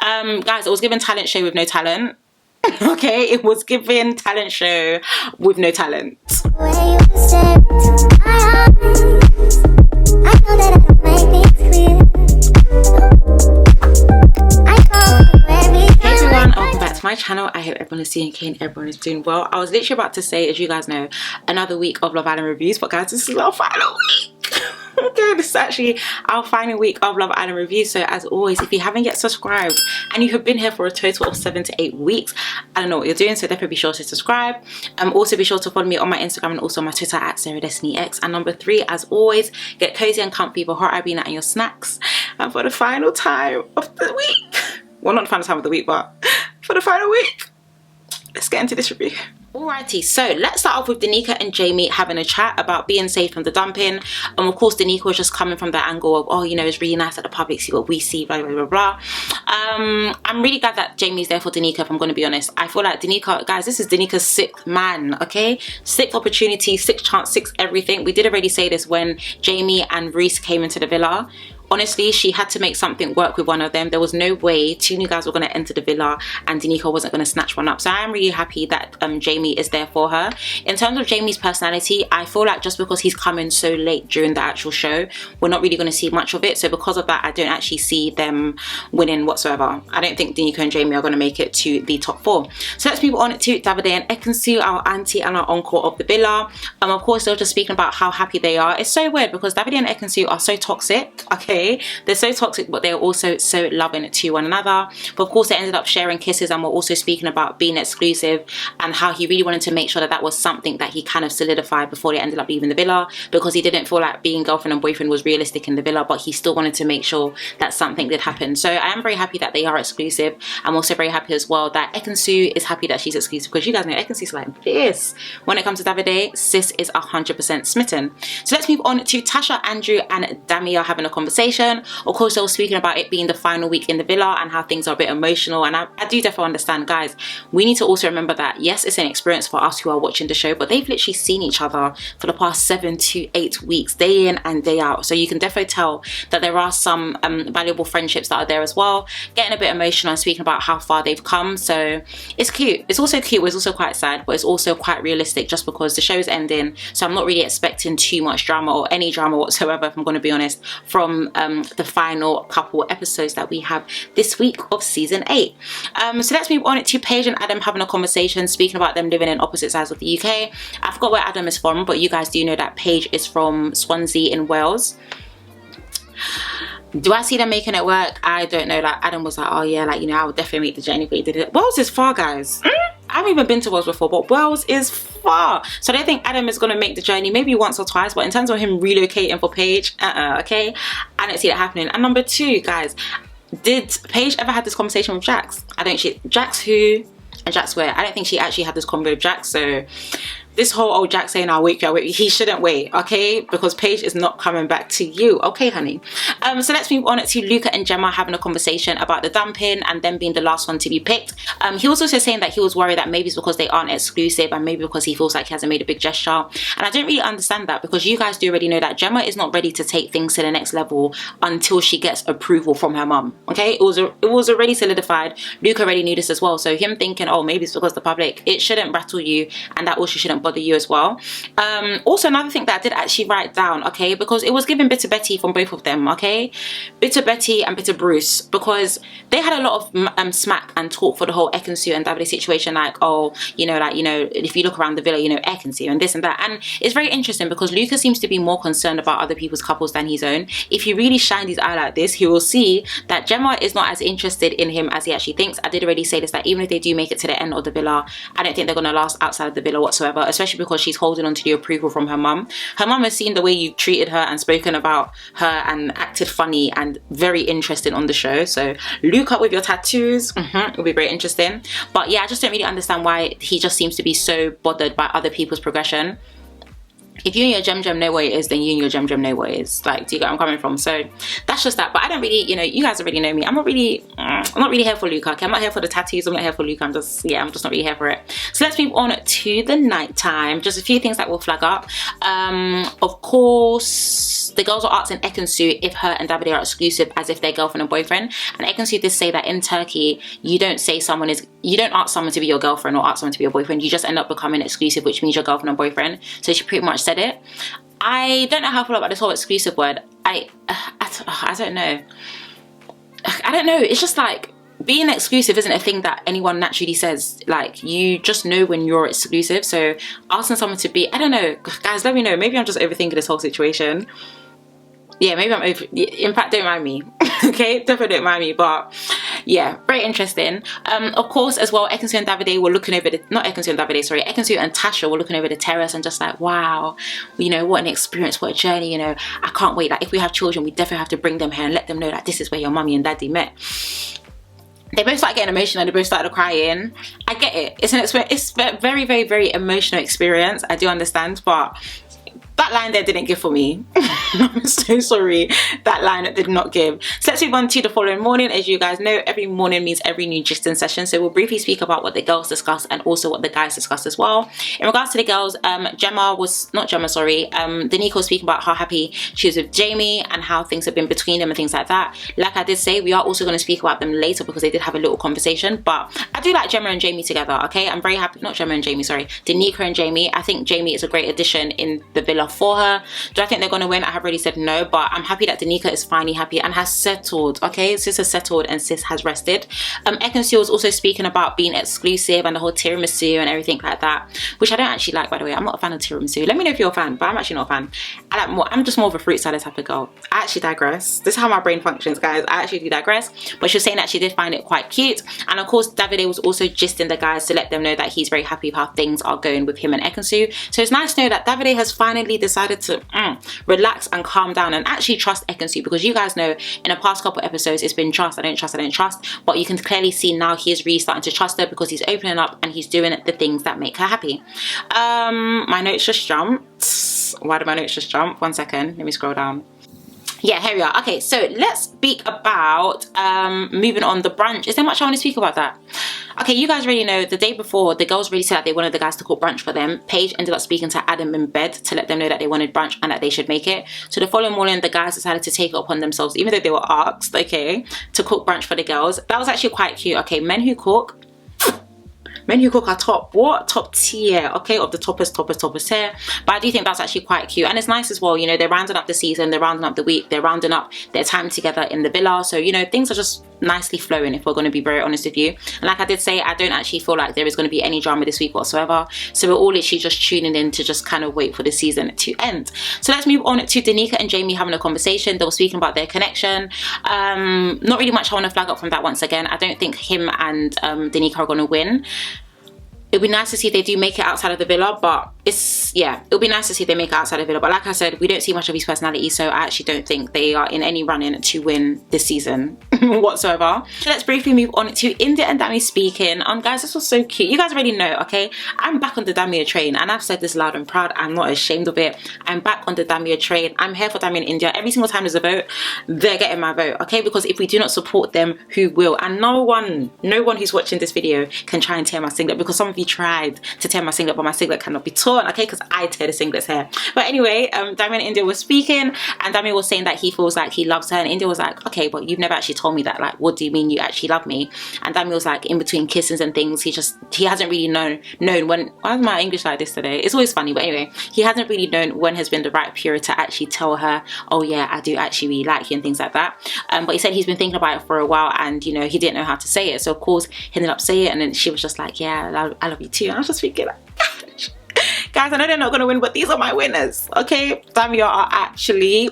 Guys, it was given talent show with no talent. Okay, it was given talent show with no talent. Hey everyone, welcome back to my channel. I hope everyone is doing okay and everyone is doing well. I was literally about to say, as you guys know, another week of Love Island reviews, but guys, this is our final week. Okay, this is actually our final week of Love Island reviews. So as always, if you haven't yet subscribed and you have been here for a total of 7 to 8 weeks, I don't know what you're doing, so definitely be sure to subscribe. Also be sure to follow me on my Instagram and also my Twitter at SarahDestinyX. And number 3, as always, get cozy and comfy for hot Ibina and your snacks. And for the final time of the week, well, not the final time of the week, but for the final week, let's get into this review. Alrighty, so let's start off with Danika and Jamie having a chat about being saved from the dumping. Of course, Danika was just coming from the angle of, oh, you know, it's really nice that the public see what we see, blah, blah, blah, blah. I'm really glad that Jamie's there for Danika, if I'm going to be honest. I feel like Danika, guys, this is Danika's 6th man, okay? 6th opportunity, 6th chance, 6th everything. We did already say this when Jamie and Reese came into the villa. Honestly, she had to make something work with one of them. There was no way 2 new guys were going to enter the villa and Danika wasn't going to snatch one up. So I am really happy that Jamie is there for her. In terms of Jamie's personality, I feel like just because he's coming so late during the actual show, we're not really going to see much of it. So because of that, I don't actually see them winning whatsoever. I don't think Danika and Jamie are going to make it to the top 4. So let's move on to Davide and Ekin-Su, our auntie and our uncle of the villa. Of course, they're just speaking about how happy they are. It's so weird because Davide and Ekin-Su are so toxic, okay? They're so toxic, but they're also so loving to one another. But of course, they ended up sharing kisses and were also speaking about being exclusive and how he really wanted to make sure that that was something that he kind of solidified before they ended up leaving the villa, because he didn't feel like being girlfriend and boyfriend was realistic in the villa, but he still wanted to make sure that something did happen. So I am very happy that they are exclusive. I'm also very happy as well that Ekin-Su is happy that she's exclusive, because you guys know Ekin-Su's like this. When it comes to Davide, sis is 100% smitten. So let's move on to Tasha, Andrew and Dami are having a conversation. Of course, they were speaking about it being the final week in the villa and how things are a bit emotional, and I do definitely understand, guys. We need to also remember that yes, it's an experience for us who are watching the show, but they've literally seen each other for the past 7 to 8 weeks, day in and day out. So you can definitely tell that there are some valuable friendships that are there as well. Getting a bit emotional and speaking about how far they've come. So it's cute. It's also cute, but it's also quite sad, but it's also quite realistic just because the show's ending. So I'm not really expecting too much drama or any drama whatsoever, if I'm going to be honest, from the final couple episodes that we have this week of season 8. So let's move on to Paige and Adam having a conversation, speaking about them living in opposite sides of the UK. I forgot where Adam is from, but you guys do know that Paige is from Swansea in Wales. Do I see them making it work? I don't know. Like, Adam was like, oh yeah, like, you know, I would definitely make the journey, but he did it. Wales is far, guys. I haven't even been to Wales before, but Wales is far. So I don't think Adam is going to make the journey, maybe once or twice, but in terms of him relocating for Paige, okay, I don't see that happening. And number 2, guys, did Paige ever have this conversation with Jax? I don't. Jax who and Jax where? I don't think she actually had this convo with Jax. So this whole old Jack saying I'll wait, he shouldn't wait, okay? Because Paige is not coming back to you, okay, honey? So let's move on to Luca and Gemma having a conversation about the dumping and them being the last one to be picked. He was also saying that he was worried that maybe it's because they aren't exclusive and maybe because he feels like he hasn't made a big gesture. And I don't really understand that, because you guys do already know that Gemma is not ready to take things to the next level until she gets approval from her mum, okay? It was already solidified. Luca already knew this as well. So him thinking, oh, maybe it's because the public, it shouldn't rattle you, and that also shouldn't bother you as well. Also, another thing that I did actually write down, okay, because it was given Bitter Betty from both of them, okay? Bitter Betty and Bitter Bruce, because they had a lot of smack and talk for the whole Ekin-Su and Davide situation, like, oh, you know, like, you know, if you look around the villa, you know, Ekin-Su and this and that. And it's very interesting because Luca seems to be more concerned about other people's couples than his own. If he really shined his eye like this, he will see that Gemma is not as interested in him as he actually thinks. I did already say this, that even if they do make it to the end of the villa, I don't think they're going to last outside of the villa whatsoever, especially because she's holding on to the approval from her mum. Her mum has seen the way you treated her and spoken about her and acted funny and very interesting on the show. So Luca with your tattoos, it'll be very interesting. But yeah, I just don't really understand why he just seems to be so bothered by other people's progression. if you and your Gem know what it is, then you and your Gem know what it is. Like, do you get where I'm coming from? So that's just that. But I don't really, you know, you guys already know me. I'm not really here for Luca. Okay, I'm not here for the tattoos. I'm not here for Luca. I'm just not really here for it. So let's move on to the nighttime. Just a few things that will flag up. Of course, the girls are asking Ekin-Su if her and Davide are exclusive, as if they're girlfriend and boyfriend. And Ekin-Su did say that in Turkey, you don't ask someone to be your girlfriend or ask someone to be your boyfriend. You just end up becoming exclusive, which means your girlfriend and boyfriend. So she pretty much said it. I don't know how I feel about this whole exclusive word. I don't know. I don't know. It's just like, being exclusive isn't a thing that anyone naturally says. Like, you just know when you're exclusive. So asking someone to be, I don't know, guys, let me know. Maybe I'm just overthinking this whole situation. Yeah, maybe I'm over. In fact, don't mind me. Okay, definitely don't mind me. But yeah, very interesting. Of course, as well, Ekin-Su and Davide were looking over the, not Ekin-Su and Davide, sorry, Ekin-Su and Tasha were looking over the terrace and just like, wow, you know, what an experience, what a journey, you know, I can't wait. Like, if we have children, we definitely have to bring them here and let them know that this is where your mummy and daddy met. They both started getting emotional and they both started crying. I get it. It's an experience. It's a very, very, very emotional experience. I do understand, but that line there didn't give for me. I'm so sorry. That line did not give. So let's move on to the following morning. As you guys know, every morning means every new gisting session. So we'll briefly speak about what the girls discussed and also what the guys discussed as well. In regards to the girls, Danika was speaking about how happy she was with Jamie and how things have been between them and things like that. Like I did say, we are also going to speak about them later because they did have a little conversation. But I do like Gemma and Jamie together, okay? I'm very happy. Not Gemma and Jamie, sorry. Danika and Jamie. I think Jamie is a great addition in the villa for her. Do I think they're going to win? I have already said no, but I'm happy that Danika is finally happy and has settled, okay? Sis has settled and sis has rested. Ekin-Su was also speaking about being exclusive and the whole tiramisu and everything like that, which I don't actually like, by the way. I'm not a fan of tiramisu. Let me know if you're a fan, but I'm actually not a fan. I'm just more of a fruit salad type of girl. I actually digress. This is how my brain functions, guys. I actually do digress. But she was saying that she did find it quite cute. And of course, Davide was also gisting the guys to let them know that he's very happy with how things are going with him and Ekin-Su. So it's nice to know that Davide has finally decided to relax and calm down and actually trust Ekin-Su, because you guys know in the past couple episodes it's been trust, I don't trust, but you can clearly see now he is really starting to trust her because he's opening up and he's doing the things that make her happy. My notes just jumped. Why did my notes just jump? 1 second, let me scroll down. Yeah, here we are. Okay, so let's speak about moving on, the brunch. Is there much I want to speak about that? Okay, you guys already know the day before the girls really said that they wanted the guys to cook brunch for them. Paige ended up speaking to Adam in bed to let them know that they wanted brunch and that they should make it. So the following morning the guys decided to take it upon themselves, even though they were asked, okay, to cook brunch for the girls. That was actually quite cute. Okay, men who cook are top tier, okay, of the toppers here. But I do think that's actually quite cute and it's nice as well. You know, they're rounding up the season, they're rounding up the week, they're rounding up their time together in the villa. So, you know, things are just nicely flowing, if we're going to be very honest with you. And like I did say, I don't actually feel like there is going to be any drama this week whatsoever. So we're all literally just tuning in to just kind of wait for the season to end. So let's move on to Danika and Jamie having a conversation. They were speaking about their connection. Not really much I want to flag up from that once again. I don't think him and Danika are going to win. It'd be nice to see if they do make it outside of the villa, but it'll be nice to see if they make it outside of the villa. But like I said, we don't see much of his personality, so I actually don't think they are in any running to win this season whatsoever. So let's briefly move on to Indiyah and Dami speaking. Guys, this was so cute. You guys already know, okay? I'm back on the Dami train, and I've said this loud and proud. I'm not ashamed of it. I'm back on the Dami train. I'm here for Dami and Indiyah. Every single time there's a vote, they're getting my vote, okay? Because if we do not support them, who will? And no one who's watching this video can try and tear my singlet, because some of you tried to tear my singlet, but my singlet cannot be torn, okay, because I tear the singlets hair. But anyway, Dami and Indiyah was speaking, and Dami was saying that he feels like he loves her, and Indiyah was like, okay, but you've never actually told me that. Like, what do you mean you actually love me? And Dami was like, in between kisses and things, he hasn't really known when. Why is my English like this today? It's always funny, but anyway, he hasn't really known when has been the right period to actually tell her, oh yeah, I do actually really like you and things like that. But he said he's been thinking about it for a while, and you know, he didn't know how to say it, so of course he ended up saying it, and then she was just like, yeah, I love you too. And I was just thinking like, guys, I know they're not going to win, but these are my winners, okay? Dami are actually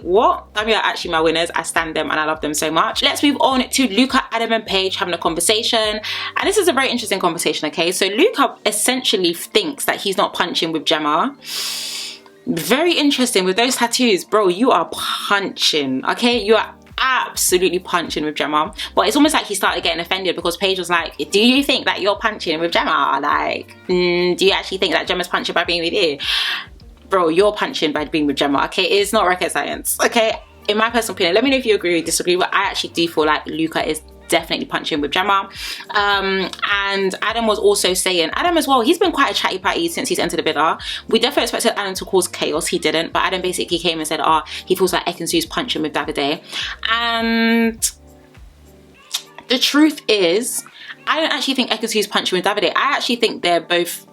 my winners. I stand them and I love them so much. Let's move on to Luca, Adam and Paige having a conversation. And this is a very interesting conversation, okay? So Luca essentially thinks that he's not punching with Gemma. Very interesting with those tattoos, bro. You are punching, okay? You are absolutely punching with Gemma. But it's almost like he started getting offended because Paige was like, do you think that you're punching with Gemma? Like, do you actually think that Gemma's punching by being with you? bro, you're punching by being with Gemma, okay? It's not rocket science, okay? In my personal opinion, let me know if you agree or disagree, but I actually do feel like Luca is definitely punching with Gemma. And Adam was also saying, Adam as well, he's been quite a chatty patty since he's entered the villa. We definitely expected Adam to cause chaos. He didn't, but Adam basically came and said, he feels like Ekin-Su's punching with Davide. And the truth is, I don't actually think Ekin-Su's punching with Davide. I actually think they're both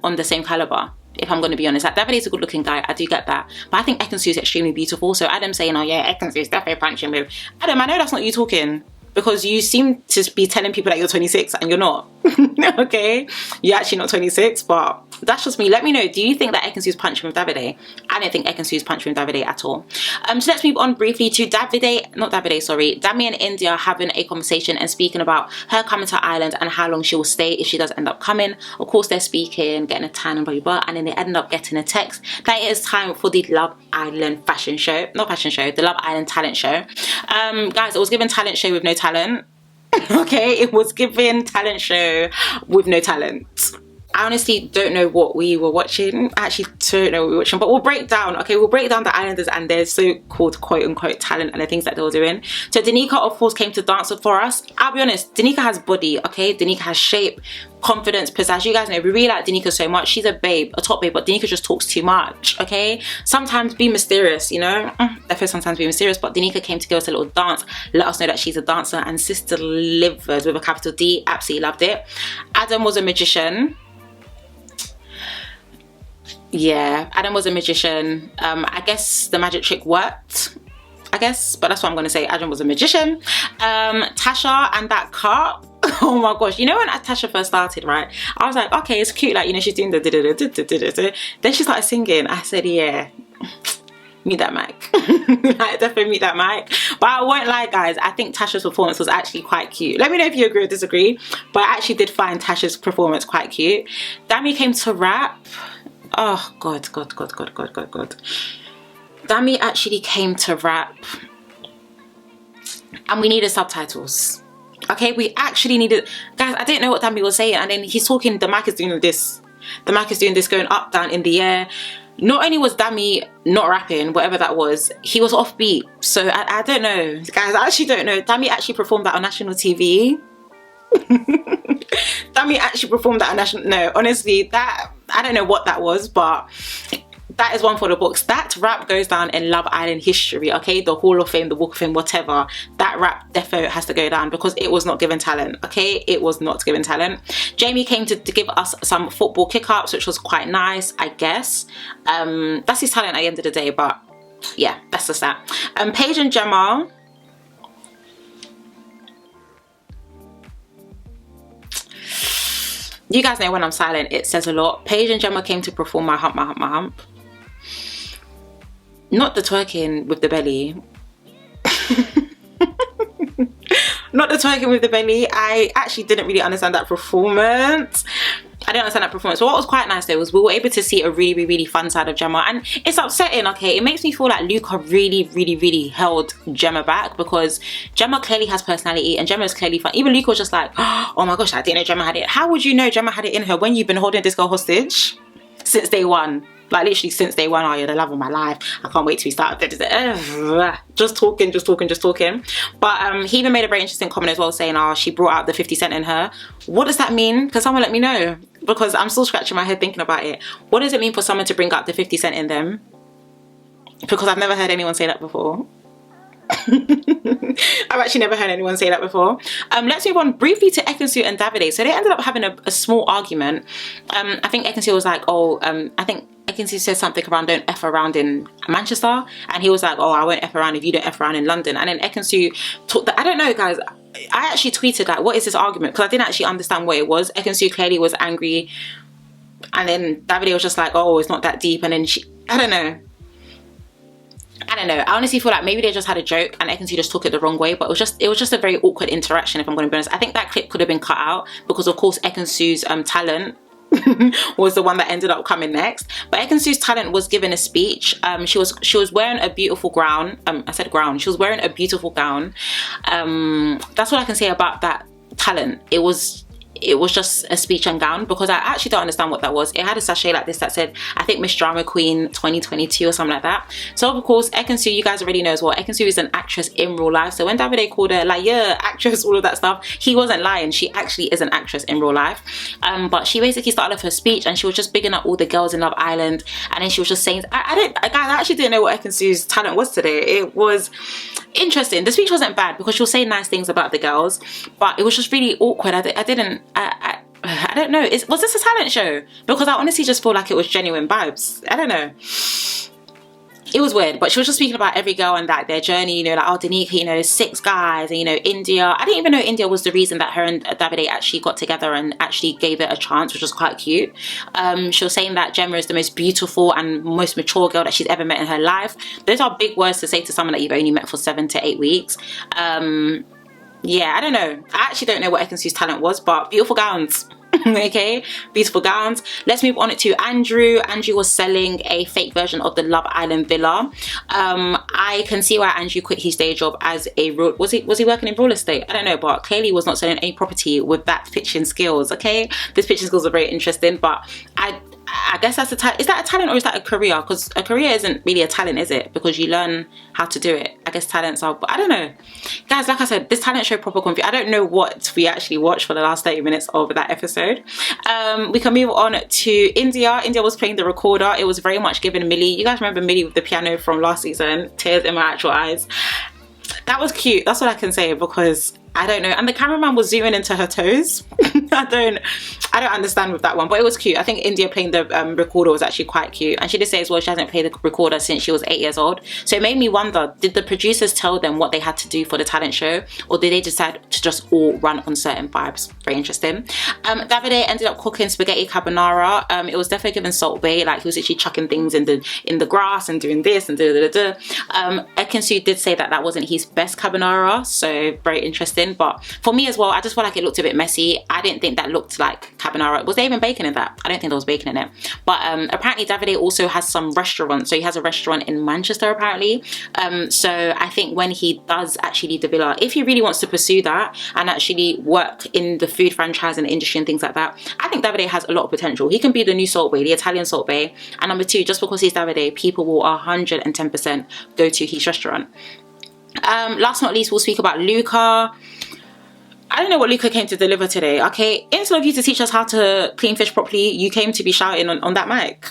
on the same caliber, if I'm going to be honest. Like, Davide's a good looking guy, I do get that, but I think Ekin-Su is extremely beautiful. So Adam saying, oh yeah, Ekin-Su is definitely punching with Adam, I know that's not you talking, because you seem to be telling people that you're 26 and you're not. Okay, you're actually not 26, but that's just me. Let me know, do you think that Ekin-Su's punching with Davide? I don't think Ekin-Su's punching with Davide at all. So let's move on briefly to Dami and Indiyah having a conversation and speaking about her coming to Ireland and how long she will stay if she does end up coming. Of course, they're speaking, getting a tan and blah, blah, blah, and then they end up getting a text that it is time for the Love Island the Love Island talent show. Guys, it was given talent show with no talent. Okay, it was given talent show with no talent. I honestly don't know what we were watching. I actually don't know what we were watching, but we'll break down, okay? We'll break down the Islanders and their so-called quote-unquote talent and the things that they were doing. So Danika, of course, came to dance for us. I'll be honest, Danika has body, okay? Danika has shape, confidence, pizzazz. You guys know, we really like Danika so much. She's a babe, a top babe, but Danika just talks too much, okay? Sometimes be mysterious, you know? Definitely sometimes be mysterious, but Danika came to give us a little dance, let us know that she's a dancer, and sister livers with a capital D. Absolutely loved it. Adam was a magician. Yeah, Adam was a magician. I guess the magic trick worked, I guess, but that's what I'm gonna say. Adam was a magician. Tasha and that cup, oh my gosh, you know when Tasha first started, right, I was like, okay, it's cute, like, you know, she's doing the then she started singing. I said, yeah, mute that mic. Like, definitely mute that mic. But I won't lie, guys, I think Tasha's performance was actually quite cute. Let me know if you agree or disagree, but I actually did find Tasha's performance quite cute. Dami came to rap. Oh god. Dami actually came to rap and we needed subtitles. Okay, we actually needed, guys, I didn't know what Dami was saying, and then he's talking, the mic is doing this, going up, down, in the air. Not only was Dami not rapping, whatever that was, he was offbeat. So I don't know, guys, I actually don't know. Dami actually performed that on national TV. Dami actually performed that on national, no, honestly, that, I don't know what that was, but that is one for the books. That rap goes down in Love Island history, okay? The Hall of Fame, the Walk of Fame, whatever. That rap defo has to go down because it was not given talent, okay? It was not given talent. Jamie came to give us some football kick-ups, which was quite nice, I guess. That's his talent at the end of the day, but yeah, that's just that. Paige and Gemma. You guys know when I'm silent, it says a lot. Paige and Gemma came to perform My Hump, My Hump, My Hump. Not the twerking with the belly. Not the twerking with the belly. I actually didn't really understand that performance. I didn't understand that performance. But what was quite nice though was we were able to see a really fun side of Gemma, and it's upsetting, okay? It makes me feel like Luca really held Gemma back, because Gemma clearly has personality and Gemma is clearly fun. Even Luca was just like, oh my gosh, I didn't know Gemma had it. How would you know Gemma had it in her when you've been holding this girl hostage since day one? Like literally since day one. Oh, you're the love of my life, I can't wait till we start. Just talking. But he even made a very interesting comment as well, saying, oh, she brought out the 50 Cent in her. What does that mean? Can someone let me know? Because I'm still scratching my head thinking about it. What does it mean for someone to bring out the 50 Cent in them? Because I've never heard anyone say that before. I've actually never heard anyone say that before. Let's move on briefly to Ekin-Su and Davide. So they ended up having a small argument. I think Ekin-Su was like, oh, I think Ekin-Su said something around don't F around in Manchester, and he was like, oh, I won't F around if you don't F around in London. And then Ekin-Su talked that, I don't know, guys, I actually tweeted like, what is this argument? Because I didn't actually understand what it was. Ekin-Su clearly was angry, and then Davide was just like, oh, it's not that deep. And then she, I don't know, I honestly feel like maybe they just had a joke and Ekin-Su just took it the wrong way, but it was just a very awkward interaction, if I'm going to be honest. I think that clip could have been cut out because of course Ekin-Su's talent was the one that ended up coming next. But Ekin-Su's talent was given a speech. She was wearing a beautiful gown. I said gown. She was wearing a beautiful gown. That's what I can say about that talent. It was it was just a speech and gown, because I actually don't understand what that was. It had a sachet like this that said, I think, Miss Drama Queen 2022 or something like that. So of course, Ekin-Su, you guys already know as well, Ekin-Su is an actress in real life. So when Davide called her like, yeah, actress, all of that stuff, he wasn't lying. She actually is an actress in real life. But she basically started off her speech and she was just bigging up all the girls in Love Island, and then she was just saying, guys, I actually didn't know what Ekin-Su's talent was today. It was interesting. The speech wasn't bad because she was saying nice things about the girls, but it was just really awkward. I don't know. Was this a talent show? Because I honestly just feel like it was genuine vibes. I don't know. It was weird, but she was just speaking about every girl and like their journey, you know, like, oh, Danika, you know, 6 guys, and, you know, Indiyah. I didn't even know Indiyah was the reason that her and Davide actually got together and actually gave it a chance, which was quite cute. She was saying that Gemma is the most beautiful and most mature girl that she's ever met in her life. Those are big words to say to someone that you've only met for 7 to 8 weeks. Yeah, I don't know. I actually don't know what Ekin-Su's talent was, but beautiful gowns. Okay, beautiful gowns. Let's move on to Andrew. Andrew was selling a fake version of the Love Island villa. I can see why Andrew quit his day job as a was he working in real estate? I don't know, but clearly was not selling any property with that pitching skills. Okay, this pitching skills are very interesting, but I guess that's a talent. Is that a talent or is that a career? Because a career isn't really a talent, is it? Because you learn how to do it. I guess talents are, but I don't know. Guys, like I said, this talent show proper confused. I don't know what we actually watched for the last 30 minutes of that episode. We can move on to Indiyah. Indiyah was playing the recorder. It was very much giving Millie. You guys remember Millie with the piano from last season? Tears in my actual eyes. That was cute. That's what I can say, because I don't know. And the cameraman was zooming into her toes. I don't understand with that one, but it was cute. I think Indiyah playing the recorder was actually quite cute. And she did say as well she hasn't played the recorder since she was 8 years old. So it made me wonder, did the producers tell them what they had to do for the talent show, or did they decide to just all run on certain vibes? Very interesting. Davide ended up cooking spaghetti carbonara. It was definitely given Salt Bay. Like, he was actually chucking things in the grass and doing this and Ekin-Su did say that wasn't his best carbonara, so very interesting. But for me as well, I just felt like it looked a bit messy. I didn't think that looked like carbonara. Was there even bacon in that? I don't think there was bacon in it. But apparently Davide also has some restaurants. So he has a restaurant in Manchester apparently. So I think when he does actually leave the villa, if he really wants to pursue that and actually work in the food franchise and industry and things like that, I think Davide has a lot of potential. He can be the new Salt Bay, the Italian Salt Bay. And number 2, just because he's Davide, people will 110% go to his restaurant. Last but not least, we'll speak about Luca. I don't know what Luca came to deliver today, okay? Instead of you to teach us how to clean fish properly, you came to be shouting on that mic.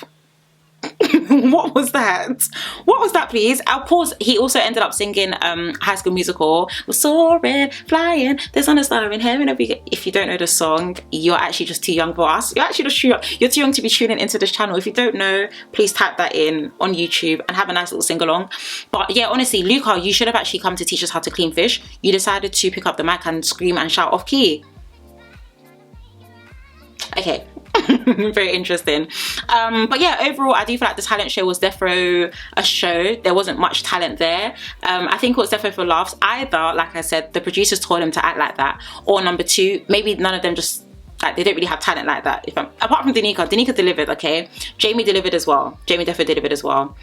What was that? What was that, please? Of course, he also ended up singing High School Musical. We're soaring, flying, there's on a star in heaven. If you don't know the song, you're actually just too young for us. You're too young to be tuning into this channel. If you don't know, please type that in on YouTube and have a nice little sing-along. But yeah, honestly, Luca, you should have actually come to teach us how to clean fish. You decided to pick up the mic and scream and shout off key. Okay. Very interesting. But yeah, overall I do feel like the talent show was defo a show. There wasn't much talent there. I think it was defo for laughs. Either, like I said, the producers told them to act like that, or number 2, maybe none of them just, like, they don't really have talent like that. Apart from Danika delivered, okay? Jamie delivered as well. Jamie defo delivered as well.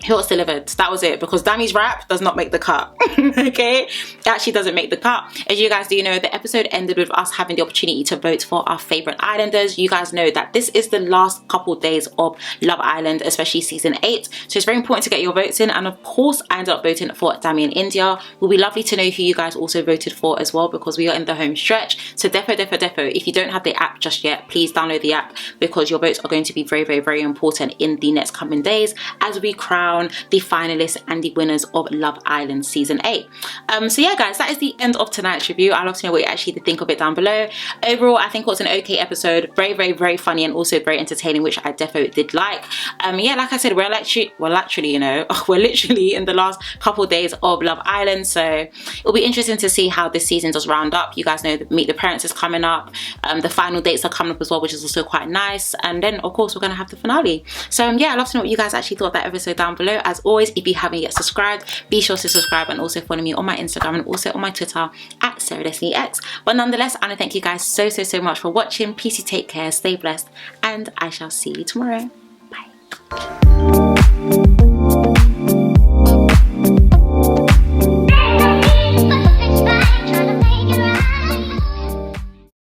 Who else delivered? That was it, because Dami's rap does not make the cut. Okay, it actually doesn't make the cut. As you guys do know, the episode ended with us having the opportunity to vote for our favorite islanders. You guys know that this is the last couple days of Love Island, especially season 8, so it's very important to get your votes in. And of course I ended up voting for Dami and Indiyah. It will be lovely to know who you guys also voted for as well, because we are in the home stretch. So defo, if you don't have the app just yet, please download the app, because your votes are going to be very important in the next coming days as we crown the finalists and the winners of Love Island season 8. So yeah guys, that is the end of tonight's review. I'd love to know what you actually think of it down below. Overall, I think it was an okay episode, very funny and also very entertaining, which I definitely did like. Yeah, like I said, we're literally, you know, we're literally in the last couple of days of Love Island, so it'll be interesting to see how this season does round up. You guys know Meet the Parents is coming up, the final dates are coming up as well, which is also quite nice, and then of course we're gonna have the finale. So yeah, I'd love to know what you guys actually thought of that episode down below. As always, if you haven't yet subscribed, be sure to subscribe and also follow me on my Instagram and also on my Twitter at SarahDestinyX. But nonetheless, I want to thank you guys so much for watching. Please take care, stay blessed, and I shall see you tomorrow. Bye.